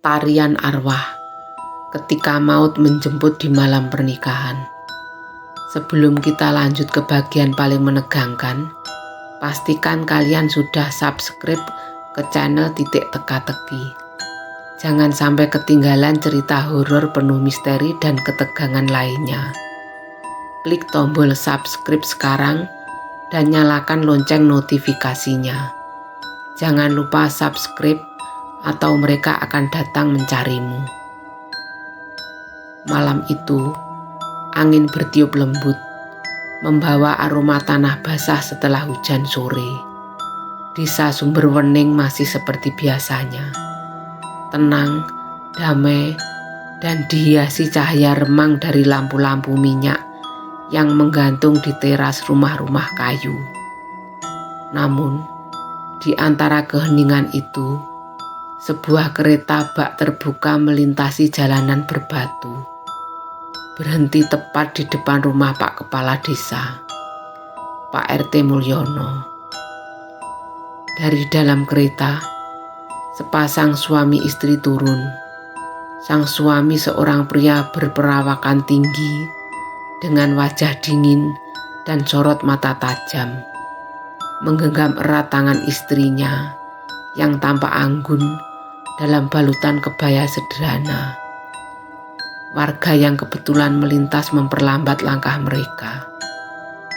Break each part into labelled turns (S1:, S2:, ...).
S1: tarian arwah ketika maut menjemput di malam pernikahan. Sebelum kita lanjut ke bagian paling menegangkan, pastikan kalian sudah subscribe ke channel Titik Teka-teki. Jangan sampai ketinggalan cerita horor penuh misteri dan ketegangan lainnya. Klik tombol subscribe sekarang dan nyalakan lonceng notifikasinya. Jangan lupa subscribe atau mereka akan datang mencarimu. Malam itu, angin bertiup lembut, membawa aroma tanah basah setelah hujan sore. Desa Sumberwening masih seperti biasanya, tenang, damai, dan dihiasi cahaya remang dari lampu-lampu minyak yang menggantung di teras rumah-rumah kayu. Namun, di antara keheningan itu, sebuah kereta bak terbuka melintasi jalanan berbatu, berhenti tepat di depan rumah Pak Kepala Desa, Pak RT Mulyono. Dari dalam kereta, sepasang suami istri turun. Sang suami seorang pria berperawakan tinggi, dengan wajah dingin dan sorot mata tajam, menggenggam erat tangan istrinya yang tampak anggun dalam balutan kebaya sederhana. Warga yang kebetulan melintas memperlambat langkah mereka,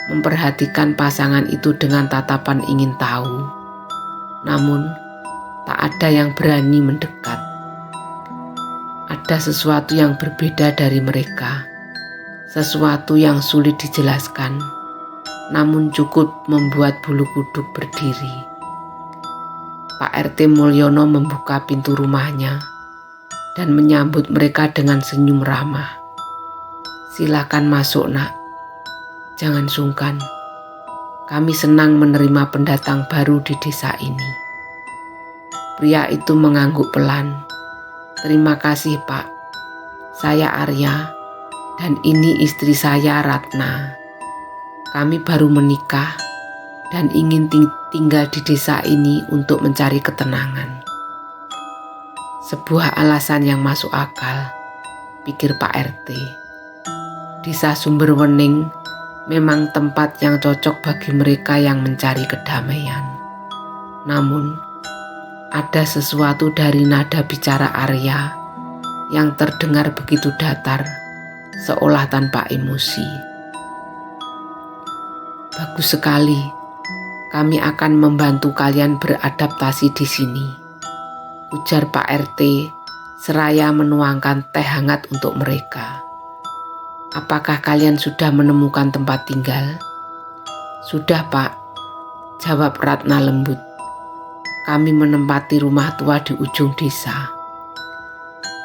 S1: memperhatikan pasangan itu dengan tatapan ingin tahu. Namun, tak ada yang berani mendekat. Ada sesuatu yang berbeda dari mereka, sesuatu yang sulit dijelaskan, namun cukup membuat bulu kuduk berdiri. Pak RT Mulyono membuka pintu rumahnya dan menyambut mereka dengan senyum ramah. "Silakan masuk, Nak. Jangan sungkan. Kami senang menerima pendatang baru di desa ini." Pria itu mengangguk pelan. "Terima kasih, Pak. Saya Arya dan ini istri saya Ratna. Kami baru menikah dan ingin tinggal di desa ini untuk mencari ketenangan." Sebuah alasan yang masuk akal, pikir Pak RT. Desa Sumberwening memang tempat yang cocok bagi mereka yang mencari kedamaian. Namun, ada sesuatu dari nada bicara Arya yang terdengar begitu datar, seolah tanpa emosi. "Bagus sekali. Kami akan membantu kalian beradaptasi di sini," ujar Pak RT seraya menuangkan teh hangat untuk mereka. "Apakah kalian sudah menemukan tempat tinggal?" "Sudah, Pak," jawab Ratna lembut. "Kami menempati rumah tua di ujung desa."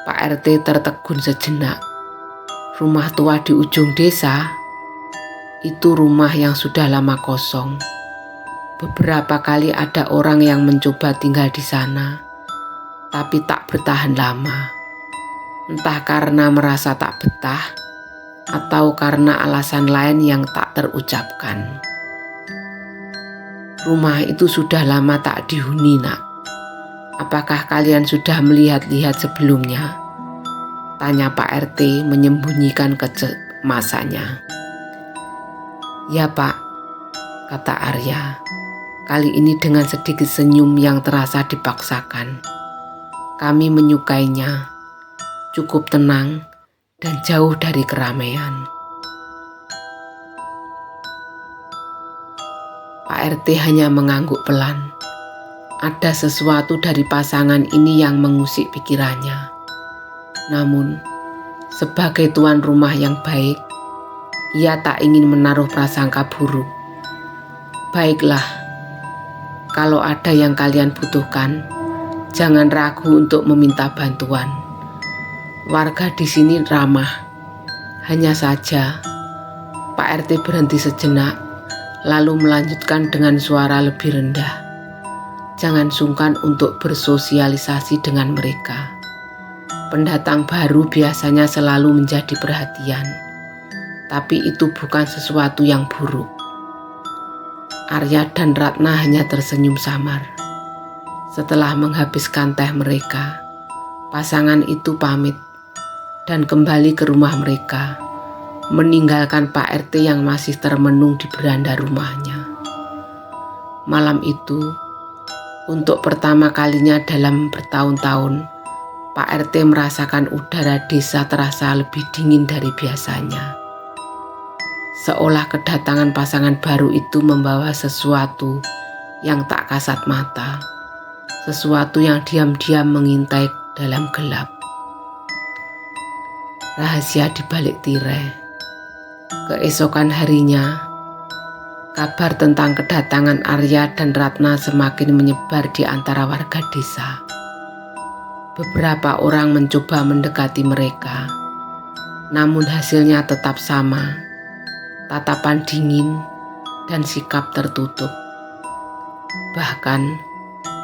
S1: Pak RT tertegun sejenak. Rumah tua di ujung desa? Itu rumah yang sudah lama kosong. Beberapa kali ada orang yang mencoba tinggal di sana, tapi tak bertahan lama. Entah karena merasa tak betah, atau karena alasan lain yang tak terucapkan. "Rumah itu sudah lama tak dihuni, Nak. Apakah kalian sudah melihat-lihat sebelumnya?" tanya Pak RT menyembunyikan kecemasannya. "Ya, Pak," kata Arya, kali ini dengan sedikit senyum yang terasa dipaksakan. "Kami menyukainya, cukup tenang dan jauh dari keramaian." Pak RT hanya mengangguk pelan. Ada sesuatu dari pasangan ini yang mengusik pikirannya. Namun, sebagai tuan rumah yang baik, ia tak ingin menaruh prasangka buruk. "Baiklah, kalau ada yang kalian butuhkan, jangan ragu untuk meminta bantuan. Warga di sini ramah. Hanya saja," Pak RT berhenti sejenak, lalu melanjutkan dengan suara lebih rendah, "jangan sungkan untuk bersosialisasi dengan mereka. Pendatang baru biasanya selalu menjadi perhatian, tapi itu bukan sesuatu yang buruk." Arya dan Ratna hanya tersenyum samar. Setelah menghabiskan teh mereka, Pasangan itu pamit dan kembali ke rumah mereka, meninggalkan Pak RT yang masih termenung di beranda rumahnya. Malam itu, untuk pertama kalinya dalam bertahun-tahun, Pak RT merasakan udara desa terasa lebih dingin dari biasanya. Seolah kedatangan pasangan baru itu membawa sesuatu yang tak kasat mata, sesuatu yang diam-diam mengintai dalam gelap. Rahasia di balik tirai. Keesokan harinya, kabar tentang kedatangan Arya dan Ratna semakin menyebar di antara warga desa. Beberapa orang mencoba mendekati mereka, namun hasilnya tetap sama, tatapan dingin dan sikap tertutup. Bahkan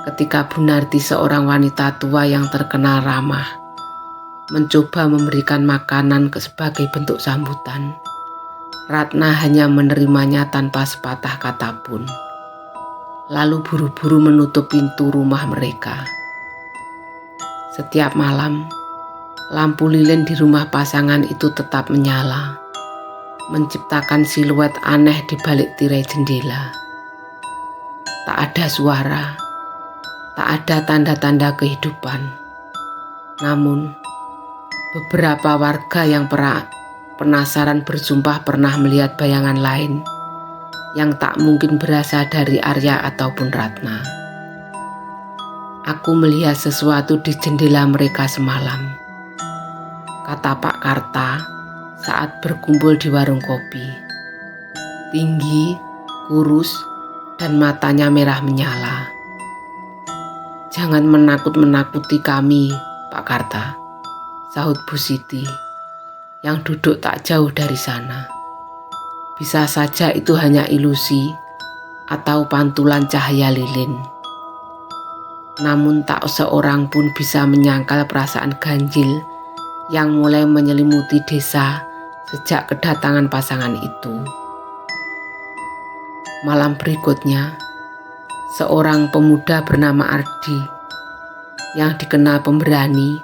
S1: ketika Bu Narti, seorang wanita tua yang terkenal ramah, mencoba memberikan makanan sebagai bentuk sambutan, Ratna hanya menerimanya tanpa sepatah kata pun, lalu buru-buru menutup pintu rumah mereka. Setiap malam, lampu lilin di rumah pasangan itu tetap menyala, menciptakan siluet aneh di balik tirai jendela. Tak ada suara, tak ada tanda-tanda kehidupan. Namun, beberapa warga yang penasaran bersumpah pernah melihat bayangan lain yang tak mungkin berasal dari Arya ataupun Ratna. Aku melihat sesuatu di jendela mereka semalam, kata Pak Karta saat berkumpul di warung kopi. Tinggi, kurus, dan matanya merah menyala. "Jangan menakut-menakuti kami, Pak Karta," sahut Bu Siti yang duduk tak jauh dari sana. "Bisa saja itu hanya ilusi atau pantulan cahaya lilin." Namun tak seorang pun bisa menyangkal perasaan ganjil yang mulai menyelimuti desa sejak kedatangan pasangan itu. Malam berikutnya, seorang pemuda bernama Ardi yang dikenal pemberani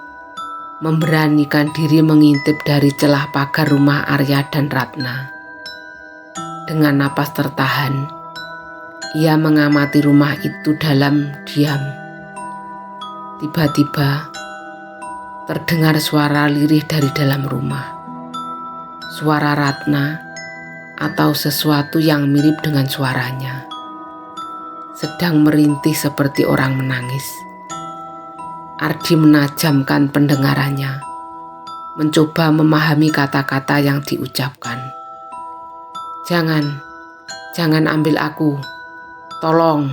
S1: memberanikan diri mengintip dari celah pagar rumah Arya dan Ratna. Dengan napas tertahan, ia mengamati rumah itu dalam diam. Tiba-tiba terdengar suara lirih dari dalam rumah. Suara Ratna atau sesuatu yang mirip dengan suaranya, sedang merintih seperti orang menangis. Ardi menajamkan pendengarannya, mencoba memahami kata-kata yang diucapkan. Jangan ambil aku. Tolong.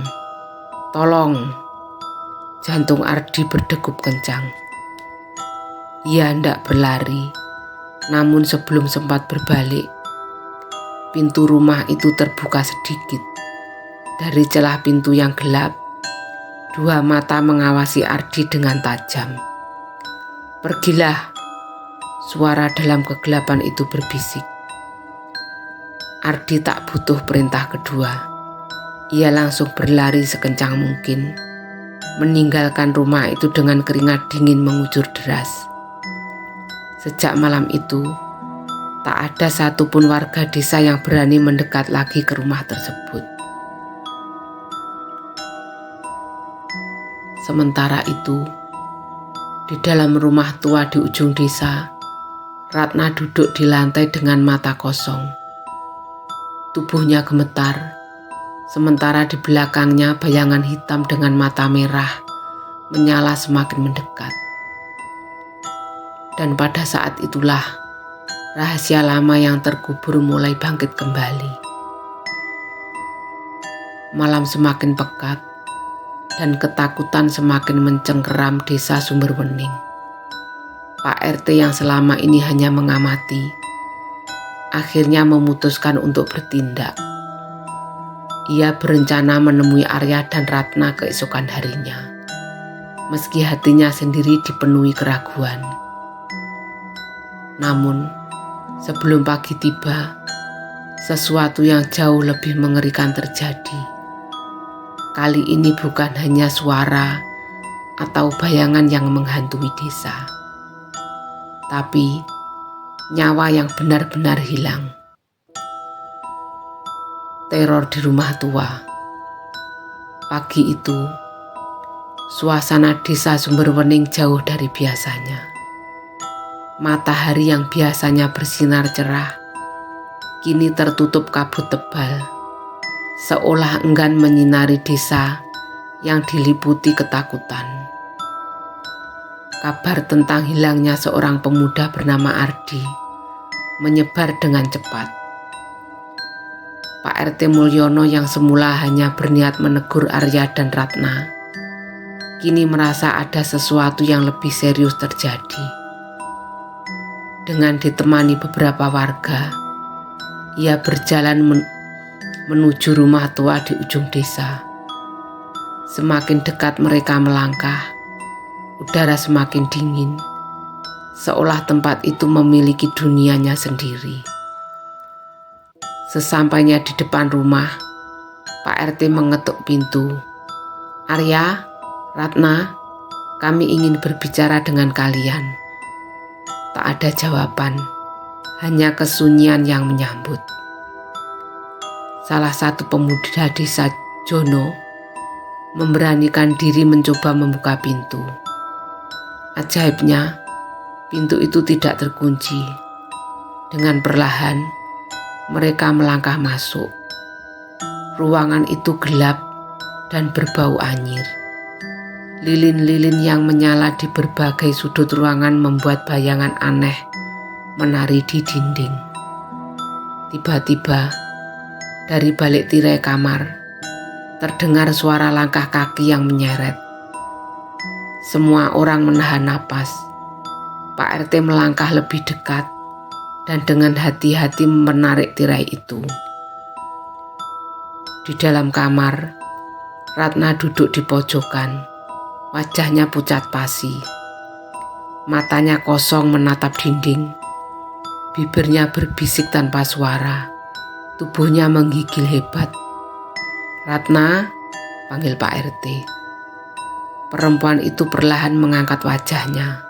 S1: Jantung Ardi berdegup kencang. Ia hendak berlari, namun sebelum sempat berbalik, pintu rumah itu terbuka sedikit. Dari celah pintu yang gelap, dua mata mengawasi Ardi dengan tajam. "Pergilah," suara dalam kegelapan itu berbisik. Ardi tak butuh perintah kedua. Ia langsung berlari sekencang mungkin, meninggalkan rumah itu dengan keringat dingin mengucur deras. Sejak malam itu, tak ada satupun warga desa yang berani mendekat lagi ke rumah tersebut. Sementara itu, di dalam rumah tua di ujung desa, Ratna duduk di lantai dengan mata kosong. Tubuhnya gemetar, sementara di belakangnya bayangan hitam dengan mata merah menyala semakin mendekat. Dan pada saat itulah rahasia lama yang terkubur mulai bangkit kembali. Malam semakin pekat dan ketakutan semakin mencengkeram desa Sumberwening. Pak RT yang selama ini hanya mengamati, akhirnya memutuskan untuk bertindak. Ia berencana menemui Arya dan Ratna keesokan harinya, meski hatinya sendiri dipenuhi keraguan. Namun, sebelum pagi tiba, sesuatu yang jauh lebih mengerikan terjadi. Kali ini bukan hanya suara atau bayangan yang menghantui desa, tapi nyawa yang benar-benar hilang. Teror di rumah tua. Pagi itu, suasana desa Sumberwening jauh dari biasanya. Matahari yang biasanya bersinar cerah, kini tertutup kabut tebal, seolah enggan menyinari desa yang diliputi ketakutan. Kabar tentang hilangnya seorang pemuda bernama Ardi menyebar dengan cepat. Pak RT Mulyono yang semula hanya berniat menegur Arya dan Ratna, kini merasa ada sesuatu yang lebih serius terjadi. Dengan ditemani beberapa warga, ia berjalan menuju rumah tua di ujung desa. Semakin dekat mereka melangkah, udara semakin dingin, seolah tempat itu memiliki dunianya sendiri. Sesampainya di depan rumah, Pak RT mengetuk pintu. "Arya, Ratna, kami ingin berbicara dengan kalian." Tak ada jawaban, hanya kesunyian yang menyambut. Salah satu pemuda desa, Jono, memberanikan diri mencoba membuka pintu. Ajaibnya, pintu itu tidak terkunci. Dengan perlahan, mereka melangkah masuk. Ruangan itu gelap dan berbau anyir. Lilin-lilin yang menyala di berbagai sudut ruangan membuat bayangan aneh menari di dinding. Tiba-tiba, dari balik tirai kamar, terdengar suara langkah kaki yang menyeret. Semua orang menahan napas. Pak RT melangkah lebih dekat dan dengan hati-hati menarik tirai itu. Di dalam kamar, Ratna duduk di pojokan, wajahnya pucat pasi. Matanya kosong menatap dinding, bibirnya berbisik tanpa suara, tubuhnya menggigil hebat. "Ratna," panggil Pak RT. Perempuan itu perlahan mengangkat wajahnya,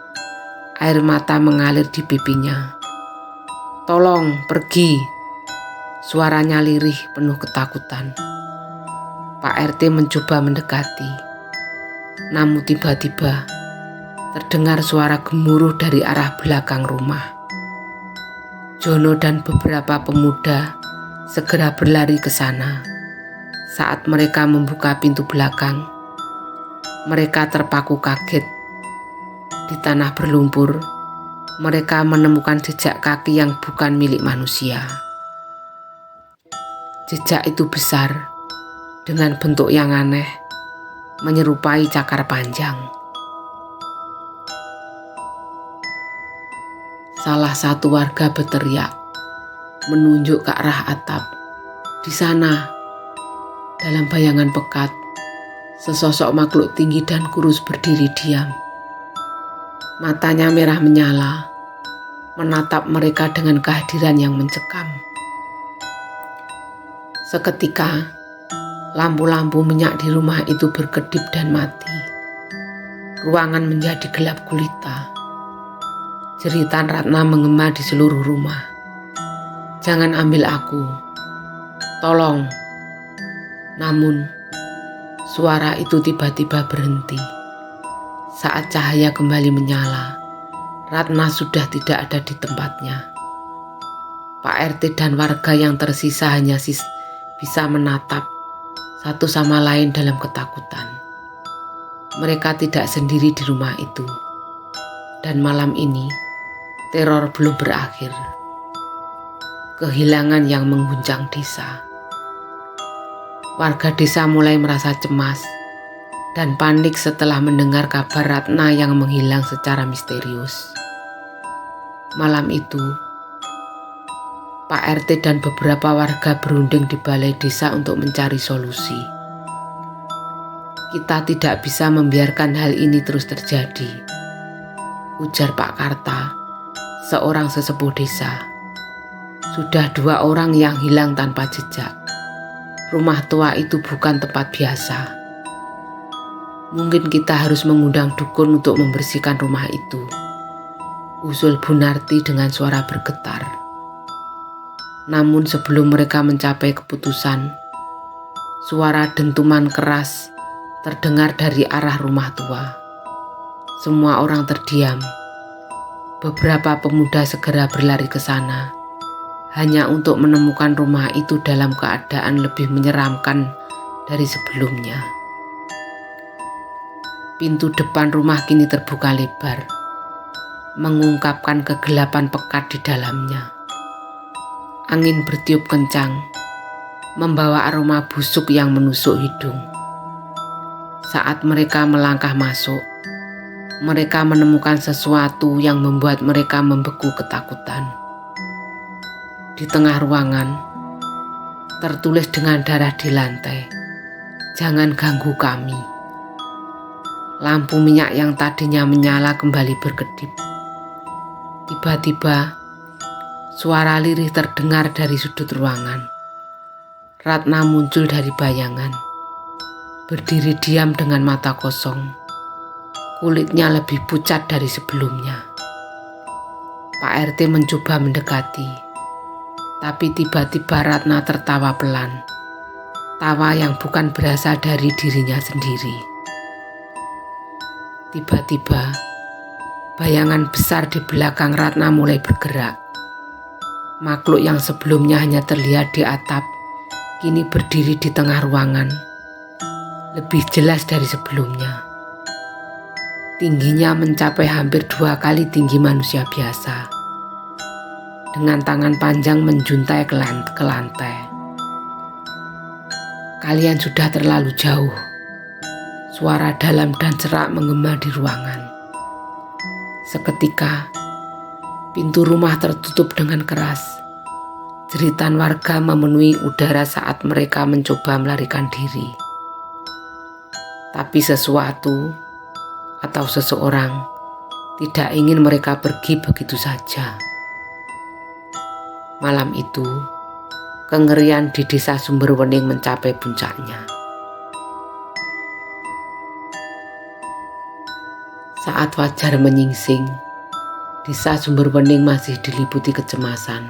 S1: air mata mengalir di pipinya. "Tolong, pergi." Suaranya lirih penuh ketakutan. Pak RT mencoba mendekati. Namun tiba-tiba terdengar suara gemuruh dari arah belakang rumah. Jono dan beberapa pemuda segera berlari ke sana. Saat mereka membuka pintu belakang, mereka terpaku kaget. Di tanah berlumpur, mereka menemukan jejak kaki yang bukan milik manusia. Jejak itu besar, dengan bentuk yang aneh, menyerupai cakar panjang. Salah satu warga berteriak, menunjuk ke arah atap. Di sana, dalam bayangan pekat, sesosok makhluk tinggi dan kurus berdiri diam. Matanya merah menyala, menatap mereka dengan kehadiran yang mencekam. Seketika, lampu-lampu minyak di rumah itu berkedip dan mati. Ruangan menjadi gelap gulita. Jeritan Ratna menggema di seluruh rumah. "Jangan ambil aku, tolong." Namun, suara itu tiba-tiba berhenti. Saat cahaya kembali menyala, Ratna sudah tidak ada di tempatnya. Pak RT dan warga yang tersisa hanya bisa menatap satu sama lain dalam ketakutan. Mereka tidak sendiri di rumah itu. Dan malam ini, teror belum berakhir. Kehilangan yang mengguncang desa. Warga desa mulai merasa cemas dan panik setelah mendengar kabar Ratna yang menghilang secara misterius. Malam itu, Pak RT dan beberapa warga berunding di balai desa untuk mencari solusi. "Kita tidak bisa membiarkan hal ini terus terjadi," ujar Pak Karta, seorang sesepuh desa. "Sudah 2 orang yang hilang tanpa jejak. Rumah tua itu bukan tempat biasa." Mungkin kita harus mengundang dukun untuk membersihkan rumah itu, usul Bu Narti dengan suara bergetar. Namun sebelum mereka mencapai keputusan, suara dentuman keras terdengar dari arah rumah tua. Semua orang terdiam. Beberapa pemuda segera berlari ke sana, hanya untuk menemukan rumah itu dalam keadaan lebih menyeramkan dari sebelumnya. Pintu depan rumah kini terbuka lebar, mengungkapkan kegelapan pekat di dalamnya. Angin bertiup kencang, membawa aroma busuk yang menusuk hidung. Saat mereka melangkah masuk, mereka menemukan sesuatu yang membuat mereka membeku ketakutan. Di tengah ruangan, tertulis dengan darah di lantai, "Jangan ganggu kami." Lampu minyak yang tadinya menyala kembali berkedip. Tiba-tiba, suara lirih terdengar dari sudut ruangan. Ratna muncul dari bayangan, berdiri diam dengan mata kosong. Kulitnya lebih pucat dari sebelumnya. Pak RT mencoba mendekati, tapi tiba-tiba Ratna tertawa pelan. Tawa yang bukan berasal dari dirinya sendiri. Tiba-tiba, bayangan besar di belakang Ratna mulai bergerak. Makhluk yang sebelumnya hanya terlihat di atap, kini berdiri di tengah ruangan, lebih jelas dari sebelumnya. Tingginya mencapai hampir 2 kali tinggi manusia biasa, dengan tangan panjang menjuntai ke lantai. "Kalian sudah terlalu jauh," suara dalam dan serak menggema di ruangan. Seketika, pintu rumah tertutup dengan keras. Jeritan warga memenuhi udara saat mereka mencoba melarikan diri. Tapi sesuatu atau seseorang tidak ingin mereka pergi begitu saja. Malam itu, kengerian di desa Sumberwening mencapai puncaknya. Saat fajar menyingsing, desa Sumberwening masih diliputi kecemasan.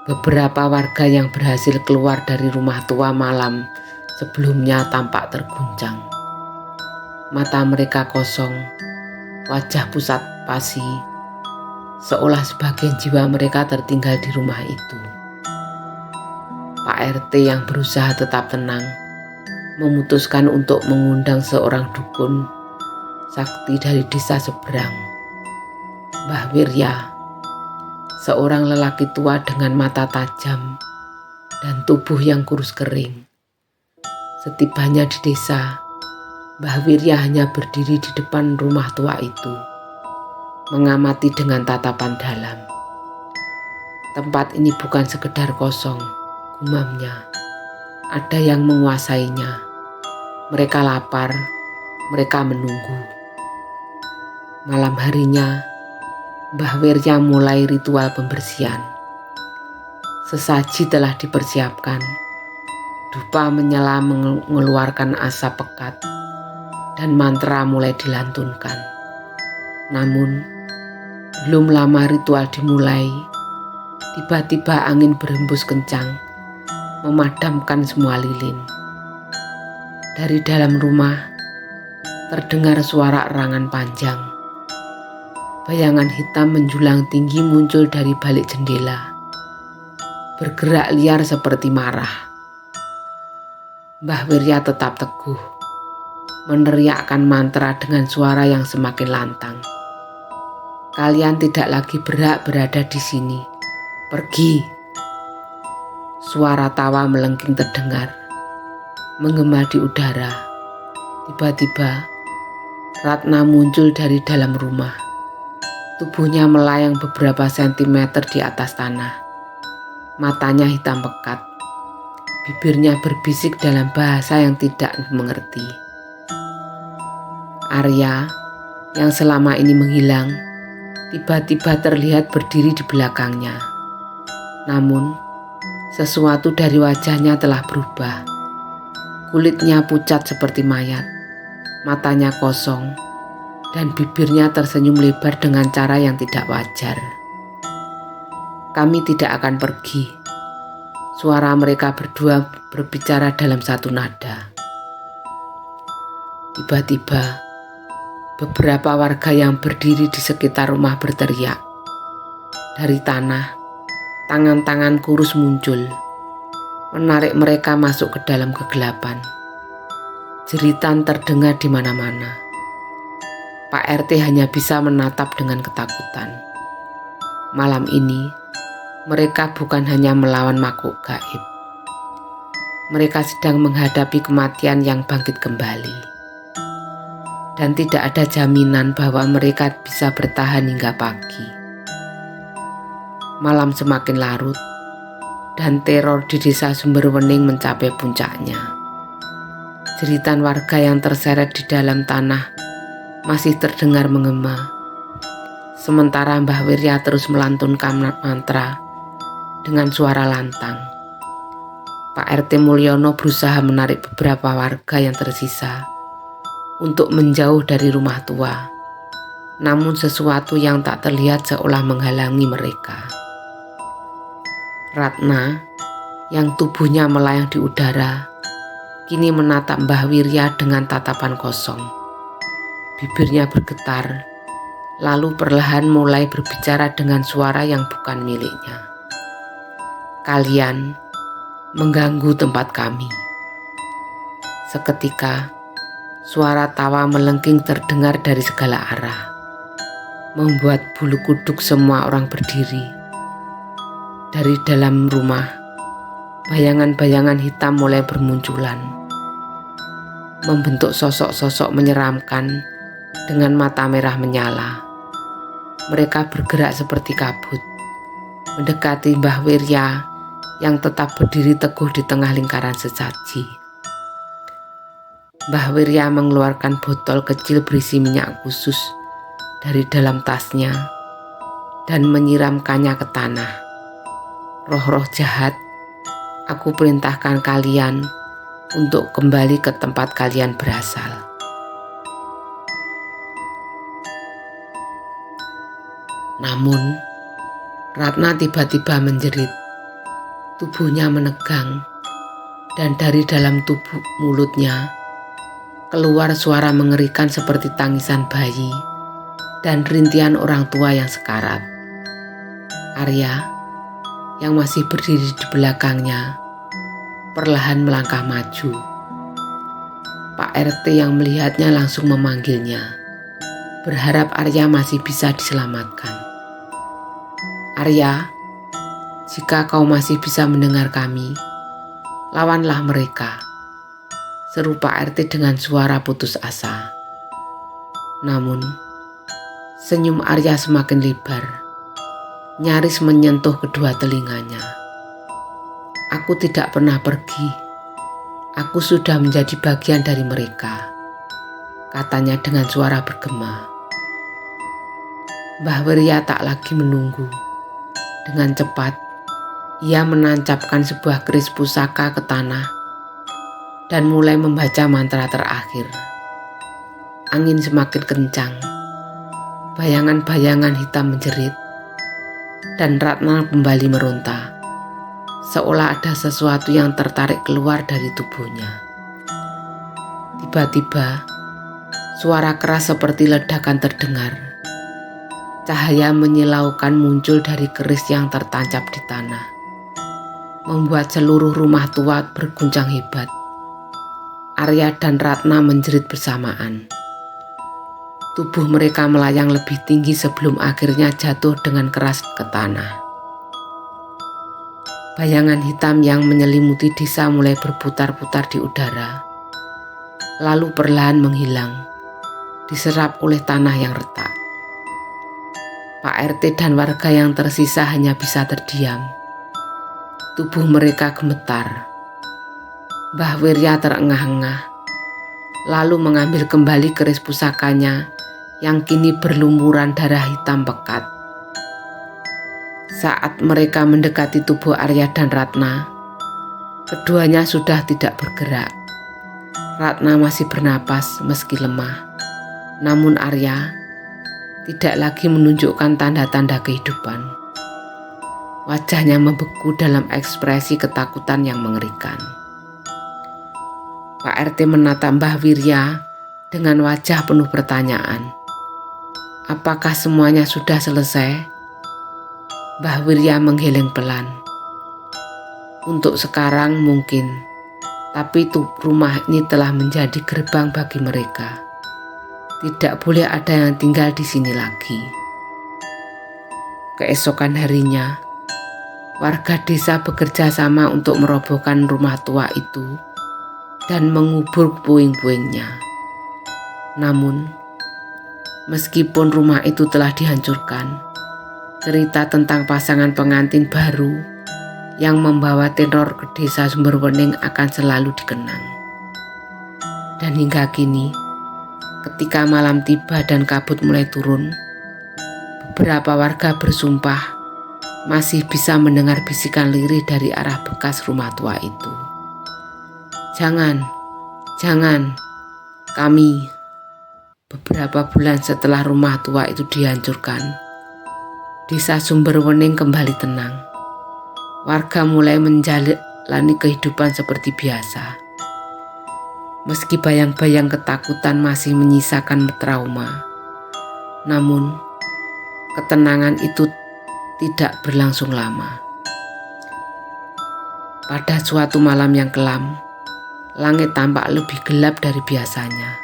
S1: Beberapa warga yang berhasil keluar dari rumah tua malam sebelumnya tampak terguncang. Mata mereka kosong, wajah pusat pasi, seolah sebagian jiwa mereka tertinggal di rumah itu. Pak RT yang berusaha tetap tenang, memutuskan untuk mengundang seorang dukun sakti dari desa seberang, Mbah Wirya, seorang lelaki tua dengan mata tajam dan tubuh yang kurus kering. Setibanya di desa, Mbah Wirya hanya berdiri di depan rumah tua itu, mengamati dengan tatapan dalam. "Tempat ini bukan sekedar kosong," gumamnya. "Ada yang menguasainya. Mereka lapar, mereka menunggu." Malam harinya, Mbah Wirya mulai ritual pembersihan. Sesaji telah dipersiapkan. Dupa menyala mengeluarkan asap pekat, dan mantra mulai dilantunkan. Namun, belum lama ritual dimulai, tiba-tiba angin berhembus kencang, memadamkan semua lilin. Dari dalam rumah, terdengar suara erangan panjang. Bayangan hitam menjulang tinggi muncul dari balik jendela, bergerak liar seperti marah. Mbah Wirya tetap teguh, meneriakkan mantra dengan suara yang semakin lantang. "Kalian tidak lagi berhak berada di sini. Pergi!" Suara tawa melengking terdengar, menggema di udara. Tiba-tiba, Ratna muncul dari dalam rumah. Tubuhnya melayang beberapa sentimeter di atas tanah. Matanya hitam pekat. Bibirnya berbisik dalam bahasa yang tidak mengerti. Arya, yang selama ini menghilang, tiba-tiba terlihat berdiri di belakangnya. Namun, sesuatu dari wajahnya telah berubah. Kulitnya pucat seperti mayat. Matanya kosong dan bibirnya tersenyum lebar dengan cara yang tidak wajar. "Kami tidak akan pergi." Suara mereka berdua berbicara dalam satu nada. Tiba-tiba, beberapa warga yang berdiri di sekitar rumah berteriak. Dari tanah, tangan-tangan kurus muncul, menarik mereka masuk ke dalam kegelapan. Jeritan terdengar di mana-mana. Pak RT hanya bisa menatap dengan ketakutan. Malam ini, mereka bukan hanya melawan makhluk gaib. Mereka sedang menghadapi kematian yang bangkit kembali. Dan tidak ada jaminan bahwa mereka bisa bertahan hingga pagi. Malam semakin larut, dan teror di desa Sumberwening mencapai puncaknya. Jeritan warga yang terseret di dalam tanah masih terdengar menggema. Sementara Mbah Wirya terus melantunkan mantra dengan suara lantang. Pak RT Mulyono berusaha menarik beberapa warga yang tersisa untuk menjauh dari rumah tua. Namun sesuatu yang tak terlihat seolah menghalangi mereka. Ratna, yang tubuhnya melayang di udara, kini menatap Mbah Wirya dengan tatapan kosong. Bibirnya bergetar, lalu perlahan mulai berbicara dengan suara yang bukan miliknya. "Kalian mengganggu tempat kami." Seketika, suara tawa melengking terdengar dari segala arah, membuat bulu kuduk semua orang berdiri. Dari dalam rumah, bayangan-bayangan hitam mulai bermunculan, membentuk sosok-sosok menyeramkan dengan mata merah menyala. Mereka bergerak seperti kabut, mendekati Mbah Wirya yang tetap berdiri teguh di tengah lingkaran sesaji. Mbah Wirya mengeluarkan botol kecil berisi minyak khusus dari dalam tasnya dan menyiramkannya ke tanah. "Roh-roh jahat, aku perintahkan kalian untuk kembali ke tempat kalian berasal." Namun, Ratna tiba-tiba menjerit. Tubuhnya menegang, dan dari dalam tubuh mulutnya keluar suara mengerikan seperti tangisan bayi dan rintihan orang tua yang sekarat. Arya, yang masih berdiri di belakangnya, perlahan melangkah maju. Pak RT yang melihatnya langsung memanggilnya, berharap Arya masih bisa diselamatkan. "Arya, jika kau masih bisa mendengar kami, lawanlah mereka," seru Pak RT dengan suara putus asa. Namun, senyum Arya semakin lebar, nyaris menyentuh kedua telinganya. "Aku tidak pernah pergi. Aku sudah menjadi bagian dari mereka," katanya dengan suara bergema. Mbah Wirya tak lagi menunggu. Dengan cepat, ia menancapkan sebuah keris pusaka ke tanah dan mulai membaca mantra terakhir. Angin semakin kencang, bayangan-bayangan hitam menjerit, dan Ratna kembali meronta, seolah ada sesuatu yang tertarik keluar dari tubuhnya. Tiba-tiba, suara keras seperti ledakan terdengar. Cahaya menyilaukan muncul dari keris yang tertancap di tanah, membuat seluruh rumah tua berguncang hebat. Arya dan Ratna menjerit bersamaan. Tubuh mereka melayang lebih tinggi sebelum akhirnya jatuh dengan keras ke tanah. Bayangan hitam yang menyelimuti desa mulai berputar-putar di udara, lalu perlahan menghilang, diserap oleh tanah yang retak. Pak RT dan warga yang tersisa hanya bisa terdiam. Tubuh mereka gemetar. Mbah Wirya terengah-engah, lalu mengambil kembali keris pusakanya yang kini berlumuran darah hitam pekat. Saat mereka mendekati tubuh Arya dan Ratna, keduanya sudah tidak bergerak. Ratna masih bernapas meski lemah, namun Arya tidak lagi menunjukkan tanda-tanda kehidupan. Wajahnya membeku dalam ekspresi ketakutan yang mengerikan. Pak RT menatap Mbah Wirya dengan wajah penuh pertanyaan. Apakah semuanya sudah selesai? Mbah Wirya menggeleng pelan. Untuk sekarang mungkin, tapi rumah ini telah menjadi gerbang bagi mereka. Tidak boleh ada yang tinggal di sini lagi. Keesokan harinya, warga desa bekerja sama untuk merobohkan rumah tua itu dan mengubur puing-puingnya. Namun, meskipun rumah itu telah dihancurkan, cerita tentang pasangan pengantin baru yang membawa teror ke desa Sumberwening akan selalu dikenang. Dan hingga kini, ketika malam tiba dan kabut mulai turun, beberapa warga bersumpah masih bisa mendengar bisikan lirih dari arah bekas rumah tua itu. Jangan, kami. Beberapa bulan setelah rumah tua itu dihancurkan, desa Sumberwening kembali tenang. Warga mulai menjalani kehidupan seperti biasa. Meski bayang-bayang ketakutan masih menyisakan trauma, namun ketenangan itu tidak berlangsung lama. Pada suatu malam yang kelam, langit tampak lebih gelap dari biasanya.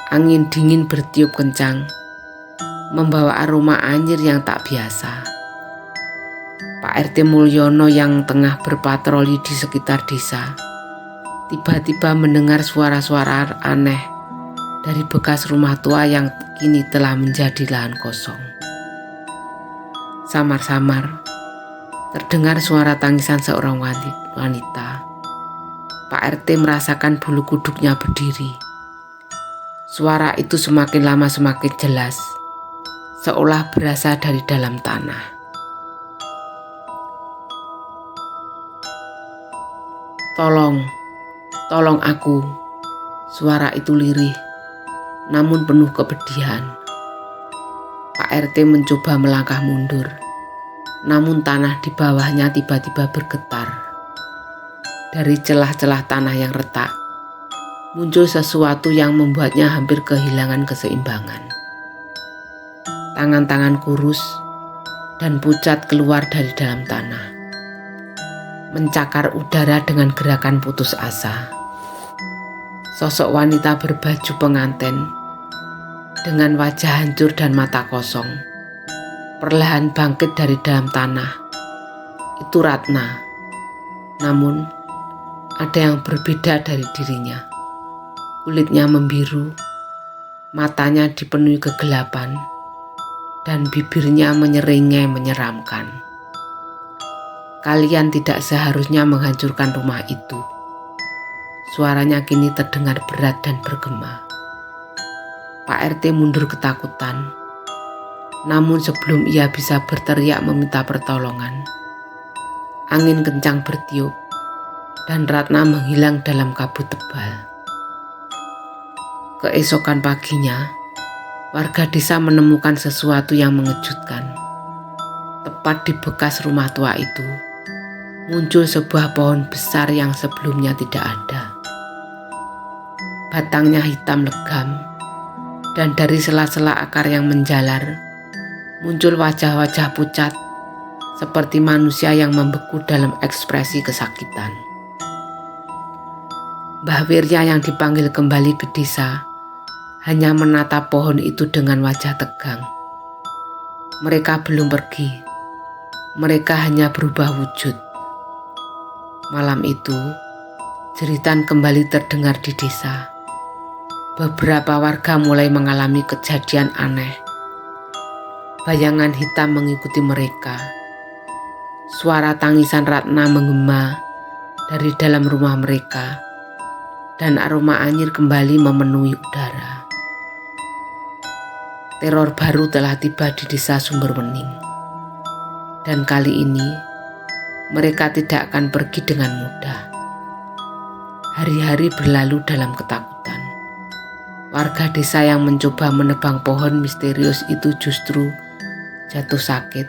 S1: Angin dingin bertiup kencang, membawa aroma anyir yang tak biasa. Pak RT Mulyono yang tengah berpatroli di sekitar desa tiba-tiba mendengar suara-suara aneh dari bekas rumah tua yang kini telah menjadi lahan kosong. Samar-samar terdengar suara tangisan seorang wanita. Pak RT merasakan bulu kuduknya berdiri. Suara itu semakin lama semakin jelas, seolah berasal dari dalam tanah. Tolong aku, suara itu lirih, namun penuh kepedihan. Pak RT mencoba melangkah mundur, namun tanah di bawahnya tiba-tiba bergetar. Dari celah-celah tanah yang retak, muncul sesuatu yang membuatnya hampir kehilangan keseimbangan. Tangan-tangan kurus dan pucat keluar dari dalam tanah, mencakar udara dengan gerakan putus asa. Sosok wanita berbaju pengantin dengan wajah hancur dan mata kosong perlahan bangkit dari dalam tanah. Itu Ratna. Namun ada yang berbeda dari dirinya. Kulitnya membiru, matanya dipenuhi kegelapan, dan bibirnya menyeringai menyeramkan. Kalian tidak seharusnya menghancurkan rumah itu. Suaranya kini terdengar berat dan bergema. Pak RT mundur ketakutan. Namun sebelum ia bisa berteriak meminta pertolongan, angin kencang bertiup dan Ratna menghilang dalam kabut tebal. Keesokan paginya, warga desa menemukan sesuatu yang mengejutkan. Tepat di bekas rumah tua itu, muncul sebuah pohon besar yang sebelumnya tidak ada. Batangnya hitam legam, dan dari sela-sela akar yang menjalar, muncul wajah-wajah pucat seperti manusia yang membeku dalam ekspresi kesakitan. Mbah Wirya yang dipanggil kembali ke desa hanya menatap pohon itu dengan wajah tegang. Mereka belum pergi, mereka hanya berubah wujud. Malam itu, jeritan kembali terdengar di desa. Beberapa warga mulai mengalami kejadian aneh. Bayangan hitam mengikuti mereka. Suara tangisan Ratna menggema dari dalam rumah mereka, dan aroma anyir kembali memenuhi udara. Teror baru telah tiba di desa Sumberwening. Dan kali ini, mereka tidak akan pergi dengan mudah. Hari-hari berlalu dalam ketakutan. Warga desa yang mencoba menebang pohon misterius itu justru jatuh sakit.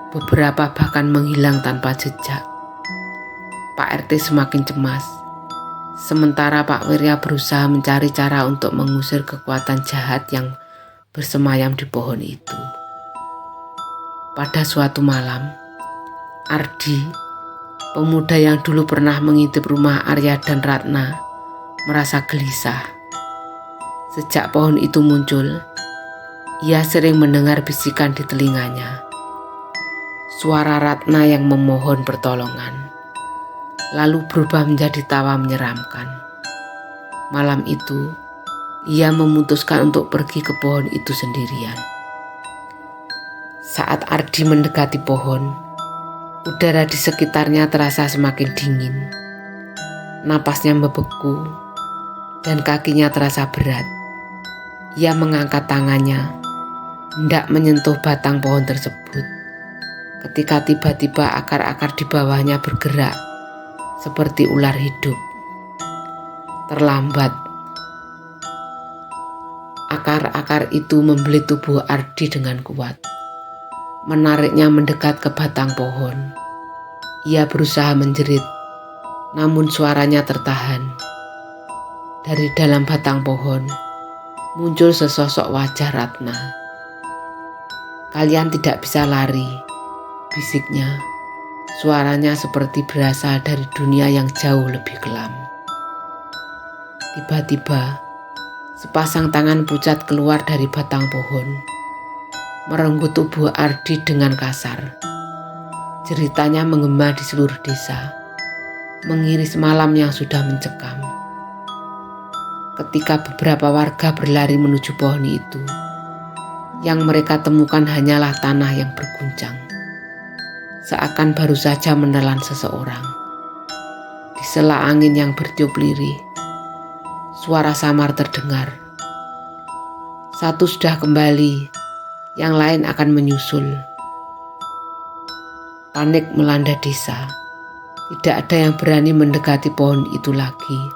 S1: Beberapa bahkan menghilang tanpa jejak. Pak RT semakin cemas. Sementara Pak Wirya berusaha mencari cara untuk mengusir kekuatan jahat yang bersemayam di pohon itu. Pada suatu malam, Ardi, pemuda yang dulu pernah mengintip rumah Arya dan Ratna, merasa gelisah. Sejak pohon itu muncul, ia sering mendengar bisikan di telinganya. Suara Ratna yang memohon pertolongan, lalu berubah menjadi tawa menyeramkan. Malam itu, ia memutuskan untuk pergi ke pohon itu sendirian. Saat Ardi mendekati pohon, udara di sekitarnya terasa semakin dingin. Napasnya membeku dan kakinya terasa berat. Ia mengangkat tangannya, hendak menyentuh batang pohon tersebut. Ketika tiba-tiba akar-akar di bawahnya bergerak seperti ular hidup. Terlambat, akar-akar itu membelit tubuh Ardi dengan kuat, menariknya mendekat ke batang pohon. Ia berusaha menjerit, namun suaranya tertahan. Dari dalam batang pohon muncul sesosok wajah Ratna. "Kalian tidak bisa lari," bisiknya. Suaranya seperti berasal dari dunia yang jauh lebih kelam. Tiba-tiba, sepasang tangan pucat keluar dari batang pohon, merenggut tubuh Ardi dengan kasar. Jeritanya menggema di seluruh desa, mengiris malam yang sudah mencekam. Ketika beberapa warga berlari menuju pohon itu, yang mereka temukan hanyalah tanah yang berguncang, seakan baru saja menelan seseorang. Di sela angin yang bertiup lirih, suara samar terdengar. "Satu sudah kembali, yang lain akan menyusul." Panik melanda desa. Tidak ada yang berani mendekati pohon itu lagi.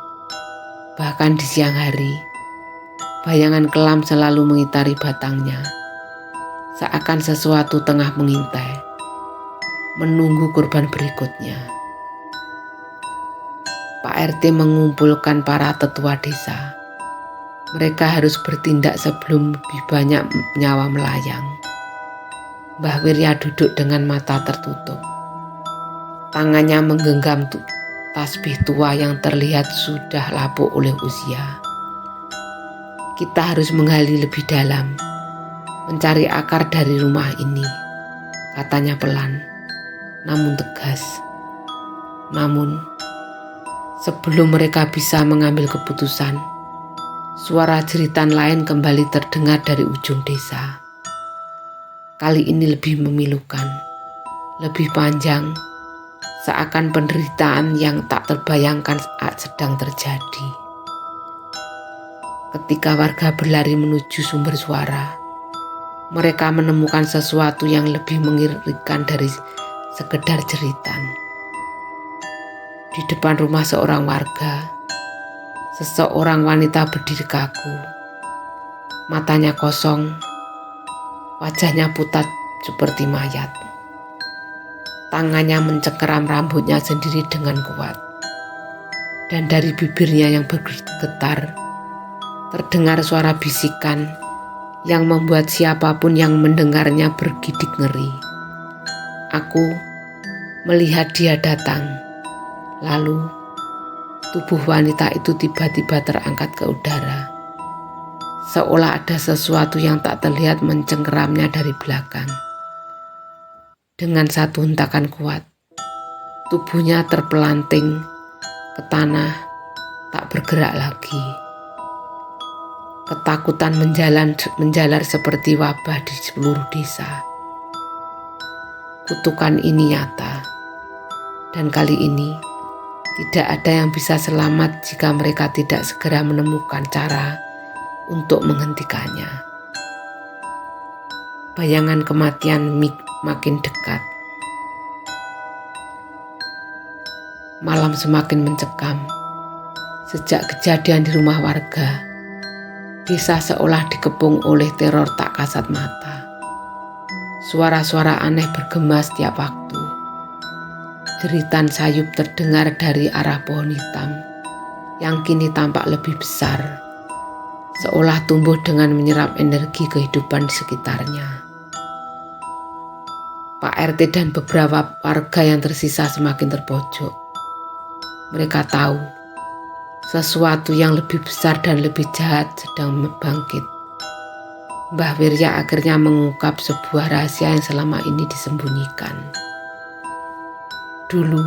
S1: Bahkan di siang hari, bayangan kelam selalu mengitari batangnya, seakan sesuatu tengah mengintai, menunggu korban berikutnya. Pak RT mengumpulkan para tetua desa. Mereka harus bertindak sebelum lebih banyak nyawa melayang. Mbah Wirya duduk dengan mata tertutup. Tangannya menggenggam tasbih tua yang terlihat sudah lapuk oleh usia. "Kita harus menggali lebih dalam, mencari akar dari rumah ini," katanya pelan, namun tegas. Namun, sebelum mereka bisa mengambil keputusan, suara jeritan lain kembali terdengar dari ujung desa. Kali ini lebih memilukan, lebih panjang, seakan penderitaan yang tak terbayangkan saat sedang terjadi. Ketika warga berlari menuju sumber suara, mereka menemukan sesuatu yang lebih mengerikan dari sekedar jeritan. Di depan rumah seorang warga, seseorang wanita berdiri kaku. Matanya kosong, wajahnya pucat seperti mayat. Tangannya mencengkeram rambutnya sendiri dengan kuat. Dan dari bibirnya yang bergetar, terdengar suara bisikan yang membuat siapapun yang mendengarnya bergidik ngeri. "Aku melihat dia datang." Lalu, tubuh wanita itu tiba-tiba terangkat ke udara, seolah ada sesuatu yang tak terlihat mencengkeramnya dari belakang. Dengan satu hentakan kuat, tubuhnya terpelanting ke tanah, tak bergerak lagi. Ketakutan menjalar seperti wabah di seluruh desa. Kutukan ini nyata, dan kali ini tidak ada yang bisa selamat jika mereka tidak segera menemukan cara untuk menghentikannya. Bayangan kematian makin dekat. Malam semakin mencekam. Sejak kejadian di rumah warga, desa seolah dikepung oleh teror tak kasat mata. Suara-suara aneh bergema setiap waktu. Jeritan sayup terdengar dari arah pohon hitam yang kini tampak lebih besar, seolah tumbuh dengan menyerap energi kehidupan di sekitarnya. Pak RT dan beberapa warga yang tersisa semakin terpojok. Mereka tahu sesuatu yang lebih besar dan lebih jahat sedang bangkit. Mbah Wirya akhirnya mengungkap sebuah rahasia yang selama ini disembunyikan. Dulu,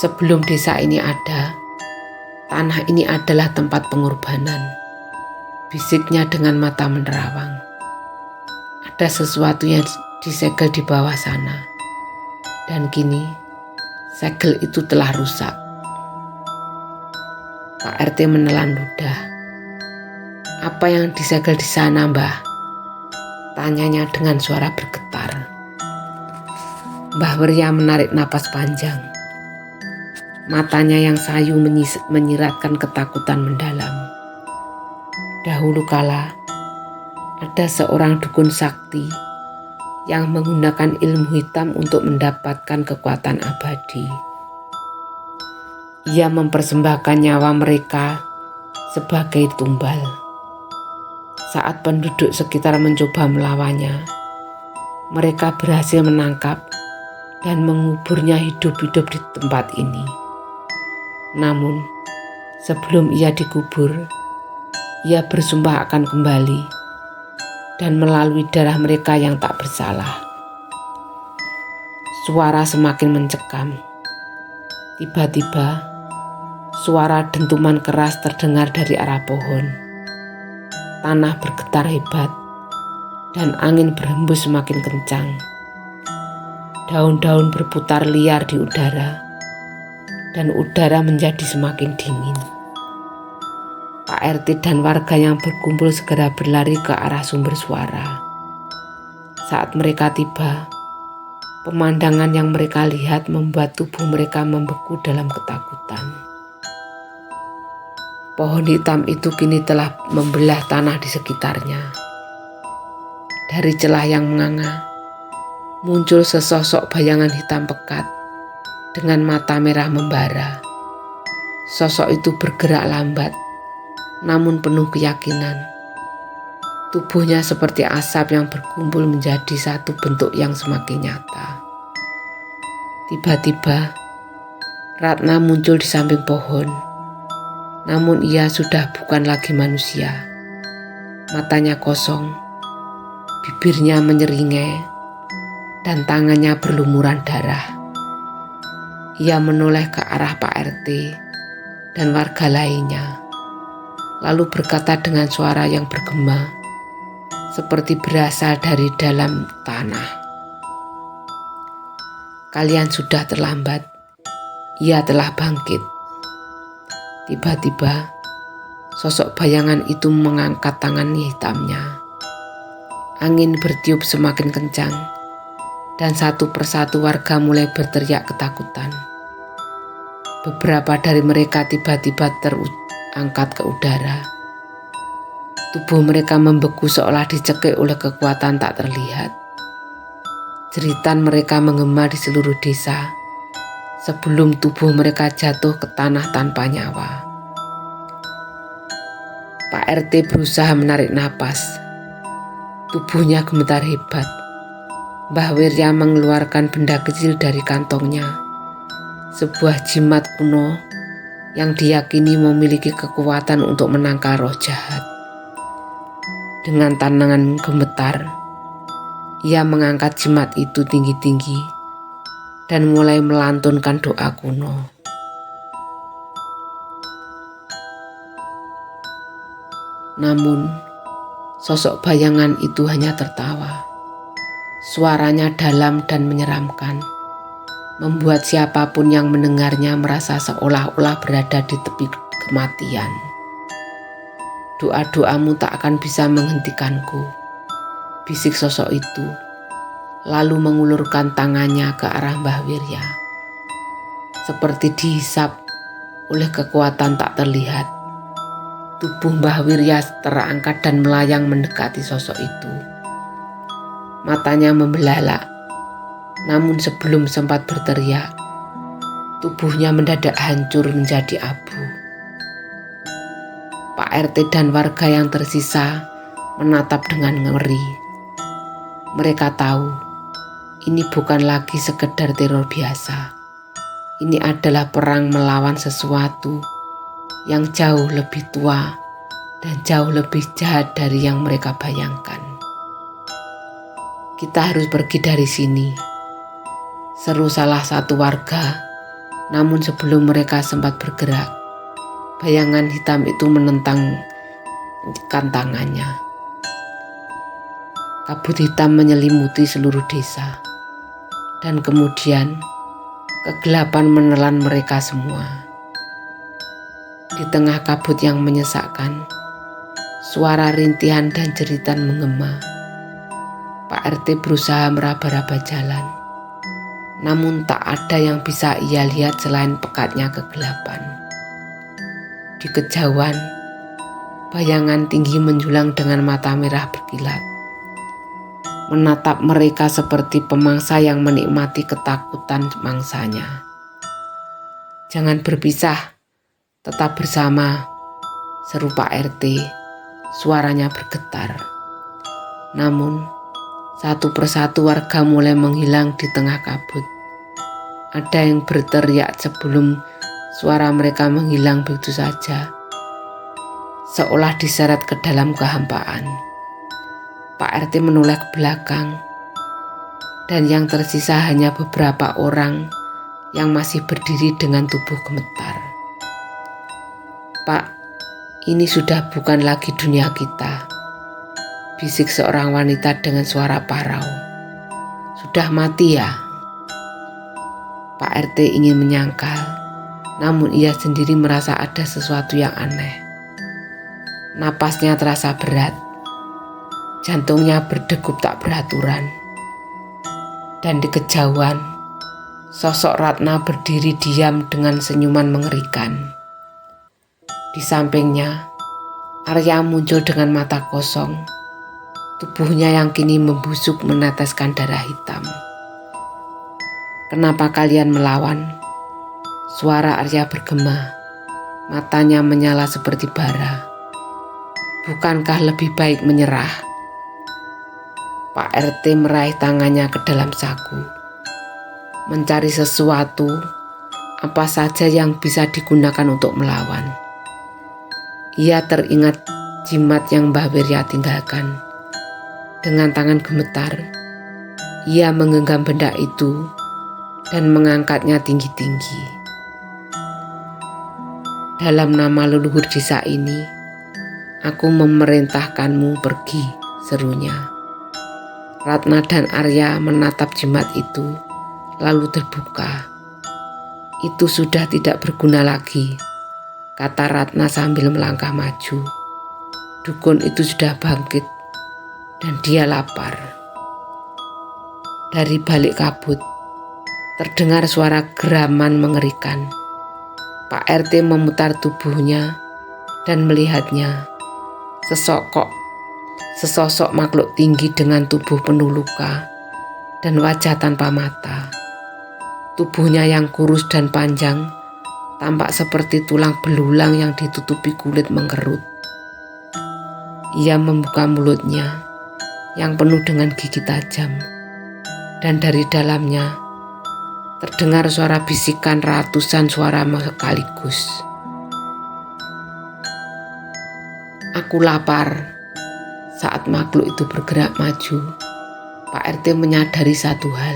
S1: sebelum desa ini ada, tanah ini adalah tempat pengorbanan. Bisiknya dengan mata menerawang. Ada sesuatu yang disegel di bawah sana. Dan kini, segel itu telah rusak. Pak RT menelan ludah. "Apa yang disegel di sana, Mbah?" tanyanya dengan suara bergetar. Mbah Wirya menarik napas panjang. Matanya yang sayu menyiratkan ketakutan mendalam. Dahulu kala, ada seorang dukun sakti yang menggunakan ilmu hitam untuk mendapatkan kekuatan abadi. Ia mempersembahkan nyawa mereka sebagai tumbal. Saat penduduk sekitar mencoba melawannya, mereka berhasil menangkap dan menguburnya hidup-hidup di tempat ini. Namun, sebelum ia dikubur, ia bersumpah akan kembali dan melalui darah mereka yang tak bersalah. Suara semakin mencekam. Tiba-tiba, suara dentuman keras terdengar dari arah pohon. Tanah bergetar hebat dan angin berhembus semakin kencang. Daun-daun berputar liar di udara dan udara menjadi semakin dingin. Pak RT dan warga yang berkumpul segera berlari ke arah sumber suara. Saat mereka tiba, pemandangan yang mereka lihat membuat tubuh mereka membeku dalam ketakutan. Pohon hitam itu kini telah membelah tanah di sekitarnya. Dari celah yang menganga, muncul sesosok bayangan hitam pekat dengan mata merah membara. Sosok itu bergerak lambat, namun penuh keyakinan. Tubuhnya seperti asap yang berkumpul menjadi satu bentuk yang semakin nyata. Tiba-tiba, Ratna muncul di samping pohon. Namun ia sudah bukan lagi manusia. Matanya kosong, bibirnya menyeringai, dan tangannya berlumuran darah. Ia menoleh ke arah Pak RT dan warga lainnya, lalu berkata dengan suara yang bergema, seperti berasal dari dalam tanah. "Kalian sudah terlambat, ia telah bangkit." Tiba-tiba, sosok bayangan itu mengangkat tangan hitamnya. Angin bertiup semakin kencang, dan satu persatu warga mulai berteriak ketakutan. Beberapa dari mereka tiba-tiba terangkat ke udara. Tubuh mereka membeku seolah dicekik oleh kekuatan tak terlihat. Jeritan mereka menggema di seluruh desa sebelum tubuh mereka jatuh ke tanah tanpa nyawa. Pak RT berusaha menarik napas. Tubuhnya gemetar hebat. Mbah Wirya mengeluarkan benda kecil dari kantongnya. Sebuah jimat kuno yang diyakini memiliki kekuatan untuk menangkal roh jahat. Dengan tangan gemetar, ia mengangkat jimat itu tinggi-tinggi dan mulai melantunkan doa kuno. Namun, sosok bayangan itu hanya tertawa. Suaranya dalam dan menyeramkan, membuat siapapun yang mendengarnya merasa seolah-olah berada di tepi kematian. "Doa-doamu tak akan bisa menghentikanku," bisik sosok itu, lalu mengulurkan tangannya ke arah Mbah Wirya. Seperti dihisap, oleh kekuatan tak terlihat. Tubuh Mbah Wirya terangkat dan melayang mendekati sosok itu. Matanya membelalak, namun sebelum sempat berteriak, tubuhnya mendadak hancur menjadi abu. Pak RT dan warga yang tersisa menatap dengan ngeri. Mereka tahu ini bukan lagi sekedar teror biasa. Ini adalah perang melawan sesuatu yang jauh lebih tua dan jauh lebih jahat dari yang mereka bayangkan. Kita harus pergi dari sini, seru salah satu warga. Namun sebelum mereka sempat bergerak, bayangan hitam itu menentangkan tangannya. Kabut hitam menyelimuti seluruh desa, dan kemudian kegelapan menelan mereka semua. Di tengah kabut yang menyesakkan, suara rintihan dan jeritan menggema. Pak RT berusaha meraba-raba jalan, namun tak ada yang bisa ia lihat selain pekatnya kegelapan. Di kejauhan, bayangan tinggi menjulang dengan mata merah berkilat, menatap mereka seperti pemangsa yang menikmati ketakutan mangsanya. "Jangan berpisah, tetap bersama," seru Pak RT. Suaranya bergetar. Namun, satu persatu warga mulai menghilang di tengah kabut. Ada yang berteriak sebelum suara mereka menghilang begitu saja, seolah diseret ke dalam kehampaan. Pak RT menoleh ke belakang, dan yang tersisa hanya beberapa orang yang masih berdiri dengan tubuh gemetar. "Pak, ini sudah bukan lagi dunia kita," bisik seorang wanita dengan suara parau. "Sudah mati ya?" Pak RT ingin menyangkal, namun ia sendiri merasa ada sesuatu yang aneh. Napasnya terasa berat. Jantungnya berdegup tak beraturan. Dan di kejauhan, sosok Ratna berdiri diam dengan senyuman mengerikan. Di sampingnya, Arya muncul dengan mata kosong. Tubuhnya yang kini membusuk meneteskan darah hitam. "Kenapa kalian melawan?" Suara Arya bergema. Matanya menyala seperti bara. "Bukankah lebih baik menyerah?" Pak RT meraih tangannya ke dalam saku, mencari sesuatu, apa saja yang bisa digunakan untuk melawan. Ia teringat jimat yang Mbah Wirya tinggalkan. Dengan tangan gemetar, ia menggenggam benda itu dan mengangkatnya tinggi-tinggi. "Dalam nama leluhur desa ini, aku memerintahkanmu pergi," serunya. Ratna dan Arya menatap jimat itu, lalu terbuka. "Itu sudah tidak berguna lagi," kata Ratna sambil melangkah maju. "Dukun itu sudah bangkit dan dia lapar." Dari balik kabut, terdengar suara geraman mengerikan. Pak RT memutar tubuhnya dan melihatnya. Sesosok makhluk tinggi dengan tubuh penuh luka dan wajah tanpa mata. Tubuhnya yang kurus dan panjang tampak seperti tulang belulang yang ditutupi kulit mengkerut. Ia membuka mulutnya yang penuh dengan gigi tajam, dan dari dalamnya terdengar suara bisikan ratusan suara sekaligus. "Aku lapar." Saat makhluk itu bergerak maju, Pak RT menyadari satu hal.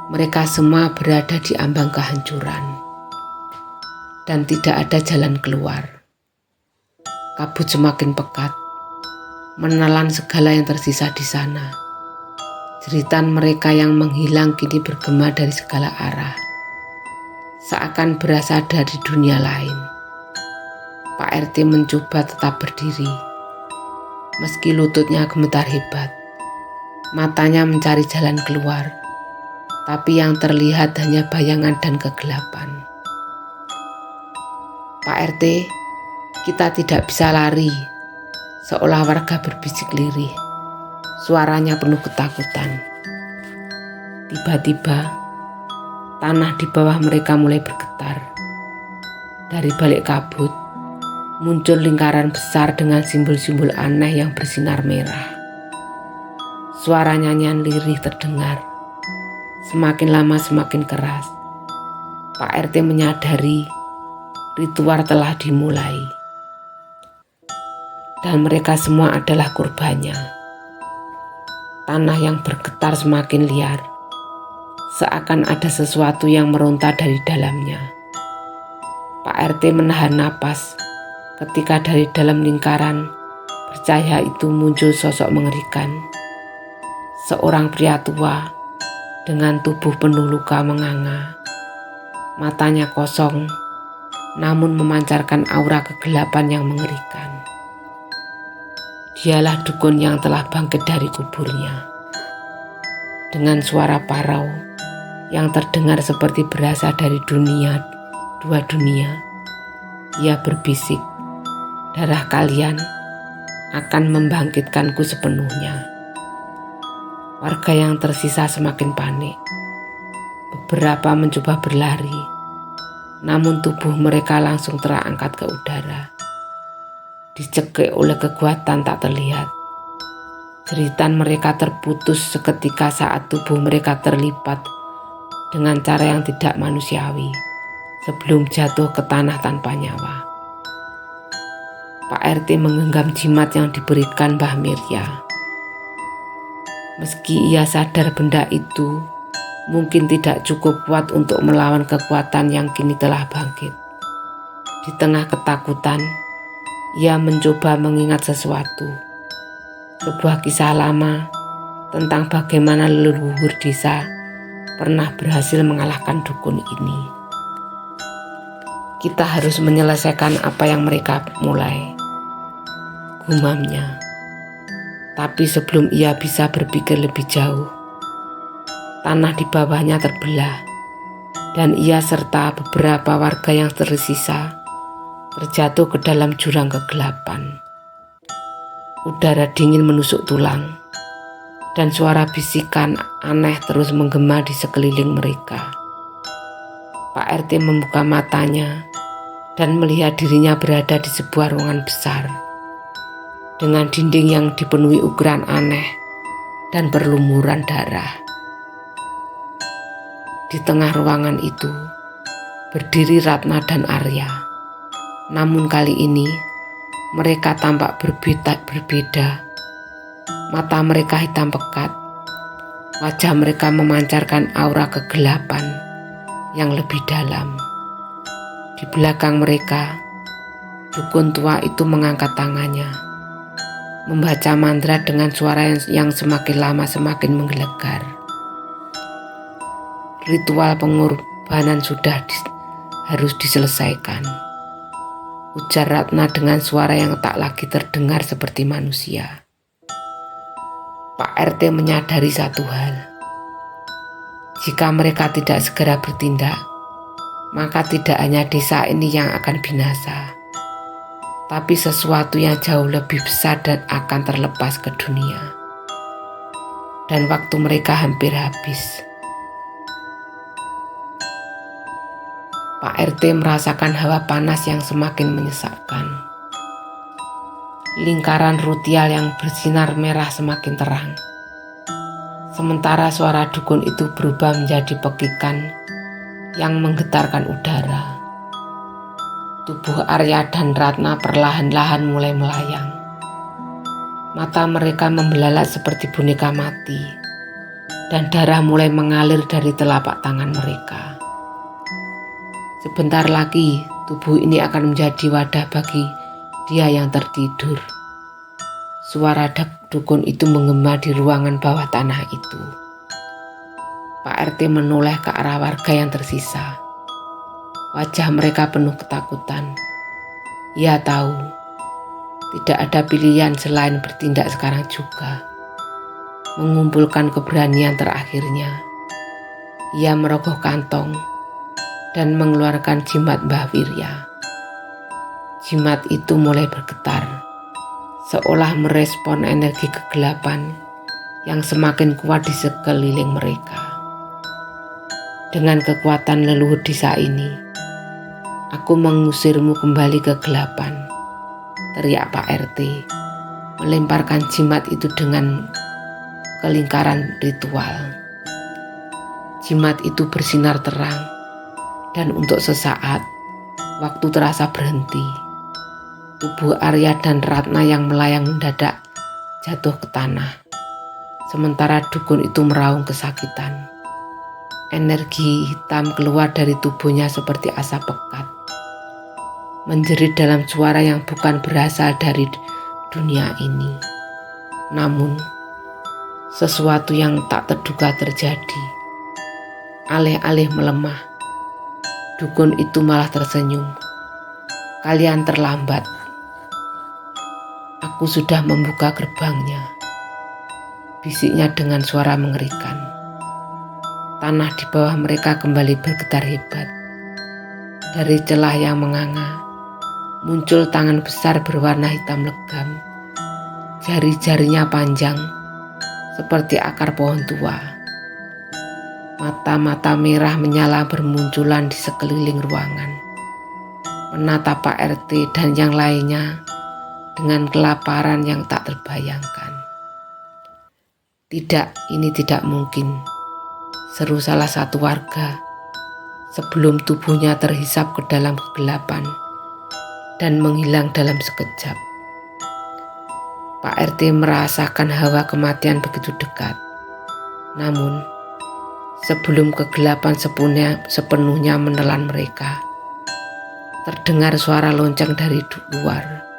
S1: Mereka semua berada di ambang kehancuran, dan tidak ada jalan keluar. Kabut semakin pekat, menelan segala yang tersisa di sana. Jeritan mereka yang menghilang kini bergema dari segala arah, seakan berasal dari dunia lain. Pak RT mencoba tetap berdiri. Meski lututnya gemetar hebat, matanya mencari jalan keluar, tapi yang terlihat hanya bayangan dan kegelapan. "Pak RT, kita tidak bisa lari," seolah warga berbisik lirih. Suaranya penuh ketakutan. Tiba-tiba, tanah di bawah mereka mulai bergetar. Dari balik kabut, muncul lingkaran besar dengan simbol-simbol aneh yang bersinar merah. Suara nyanyian lirih terdengar. Semakin lama semakin keras. Pak RT menyadari ritual telah dimulai. Dan mereka semua adalah korbannya. Tanah yang bergetar semakin liar. Seakan ada sesuatu yang meronta dari dalamnya. Pak RT menahan napas ketika dari dalam lingkaran bercahaya itu muncul sosok mengerikan. Seorang pria tua dengan tubuh penuh luka menganga. Matanya kosong, namun memancarkan aura kegelapan yang mengerikan. Dialah dukun yang telah bangkit dari kuburnya. Dengan suara parau yang terdengar seperti berasal dari dua dunia, ia berbisik, "Darah kalian akan membangkitkanku sepenuhnya." Warga yang tersisa semakin panik. Beberapa mencoba berlari, namun tubuh mereka langsung terangkat ke udara, dicekik oleh kekuatan tak terlihat. Jeritan mereka terputus seketika saat tubuh mereka terlipat dengan cara yang tidak manusiawi sebelum jatuh ke tanah tanpa nyawa. Pak RT menggenggam jimat yang diberikan Mbah Mirya. Meski ia sadar benda itu mungkin tidak cukup kuat untuk melawan kekuatan yang kini telah bangkit. Di tengah ketakutan, ia mencoba mengingat sesuatu. Sebuah kisah lama tentang bagaimana leluhur desa pernah berhasil mengalahkan dukun ini. "Kita harus menyelesaikan apa yang mereka mulai," gumamnya. Tapi sebelum ia bisa berpikir lebih jauh, tanah di bawahnya terbelah dan ia serta beberapa warga yang tersisa terjatuh ke dalam jurang kegelapan. Udara dingin menusuk tulang dan suara bisikan aneh terus menggema di sekeliling mereka. Pak RT membuka matanya dan melihat dirinya berada di sebuah ruangan besar dengan dinding yang dipenuhi ukiran aneh dan berlumuran darah. Di tengah ruangan itu berdiri Ratna dan Arya. Namun kali ini mereka tampak berbeda. Mata mereka hitam pekat. Wajah mereka memancarkan aura kegelapan yang lebih dalam. Di belakang mereka, dukun tua itu mengangkat tangannya, membaca mantra dengan suara yang semakin lama semakin menggelegar. Ritual pengorbanan harus diselesaikan, ujar Ratna dengan suara yang tak lagi terdengar seperti manusia. Pak RT menyadari satu hal. Jika mereka tidak segera bertindak, maka tidak hanya desa ini yang akan binasa, tapi sesuatu yang jauh lebih besar dan akan terlepas ke dunia. Dan waktu mereka hampir habis. Pak RT merasakan hawa panas yang semakin menyesakkan. Lingkaran rutial yang bersinar merah semakin terang. Sementara suara dukun itu berubah menjadi pekikan yang menggetarkan udara. Tubuh Arya dan Ratna perlahan-lahan mulai melayang. Mata mereka membelalak seperti boneka mati, dan darah mulai mengalir dari telapak tangan mereka. Sebentar lagi, tubuh ini akan menjadi wadah bagi dia yang tertidur. Suara dukun itu menggema di ruangan bawah tanah itu. Pak RT menoleh ke arah warga yang tersisa. Wajah mereka penuh ketakutan. Ia tahu, tidak ada pilihan selain bertindak sekarang juga. Mengumpulkan keberanian terakhirnya. Ia merogoh kantong dan mengeluarkan jimat Mbah Wirya. Jimat itu mulai bergetar, seolah merespon energi kegelapan yang semakin kuat di sekeliling mereka. Dengan kekuatan leluhur desa ini, aku mengusirmu kembali ke gelapan, teriak Pak RT, melemparkan jimat itu dengan ke lingkaran ritual. Jimat itu bersinar terang, dan untuk sesaat, waktu terasa berhenti. Tubuh Arya dan Ratna yang melayang mendadak jatuh ke tanah, sementara dukun itu meraung kesakitan. Energi hitam keluar dari tubuhnya seperti asap pekat, menjerit dalam suara yang bukan berasal dari dunia ini. Namun, sesuatu yang tak terduga terjadi. Alih-alih melemah, dukun itu malah tersenyum. Kalian terlambat. Aku sudah membuka gerbangnya, bisiknya dengan suara mengerikan. Tanah di bawah mereka kembali bergetar hebat. Dari celah yang menganga, muncul tangan besar berwarna hitam legam. Jari-jarinya panjang, seperti akar pohon tua. Mata-mata merah menyala bermunculan di sekeliling ruangan, menatap Pak RT dan yang lainnya dengan kelaparan yang tak terbayangkan. Tidak, ini tidak mungkin, seru salah satu warga sebelum tubuhnya terhisap ke dalam kegelapan dan menghilang dalam sekejap. Pak RT merasakan hawa kematian begitu dekat. Namun, sebelum kegelapan sepenuhnya menelan mereka, terdengar suara lonceng dari luar.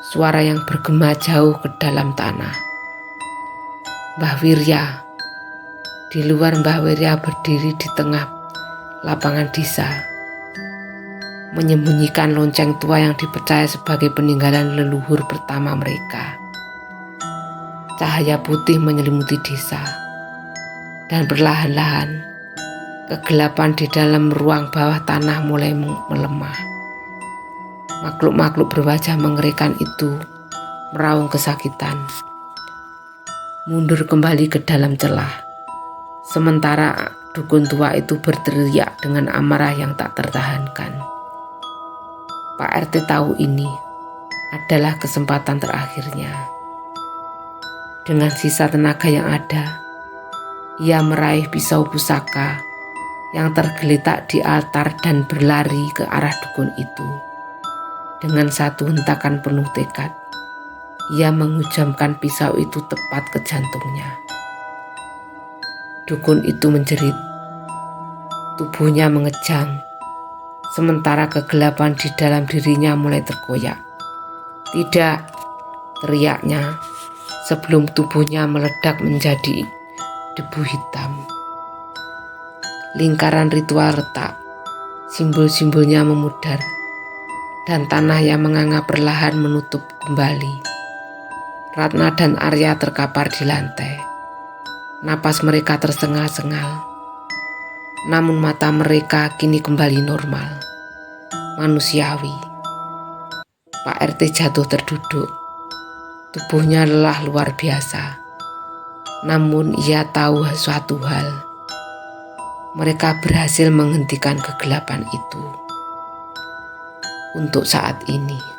S1: Suara yang bergema jauh ke dalam tanah. Mbah Wirya. Di luar Mbah Wirya berdiri di tengah lapangan desa, menyembunyikan lonceng tua yang dipercaya sebagai peninggalan leluhur pertama mereka. Cahaya putih menyelimuti desa, dan perlahan-lahan kegelapan di dalam ruang bawah tanah mulai melemah. Makhluk-makhluk berwajah mengerikan itu meraung kesakitan, mundur kembali ke dalam celah. Sementara dukun tua itu berteriak dengan amarah yang tak tertahankan. Pak RT tahu ini adalah kesempatan terakhirnya. Dengan sisa tenaga yang ada, ia meraih pisau pusaka yang tergeletak di altar dan berlari ke arah dukun itu. Dengan satu hentakan penuh tekad, ia menghujamkan pisau itu tepat ke jantungnya. Dukun itu menjerit, tubuhnya mengejang, sementara kegelapan di dalam dirinya mulai terkoyak. Tidak, teriaknya sebelum tubuhnya meledak menjadi debu hitam. Lingkaran ritual retak, simbol-simbolnya memudar, dan tanah yang menganga perlahan menutup kembali. Ratna dan Arya terkapar di lantai. Napas mereka tersengal-sengal. Namun mata mereka kini kembali normal, manusiawi. Pak RT jatuh terduduk. Tubuhnya lelah luar biasa. Namun ia tahu suatu hal. Mereka berhasil menghentikan kegelapan itu. Untuk saat ini.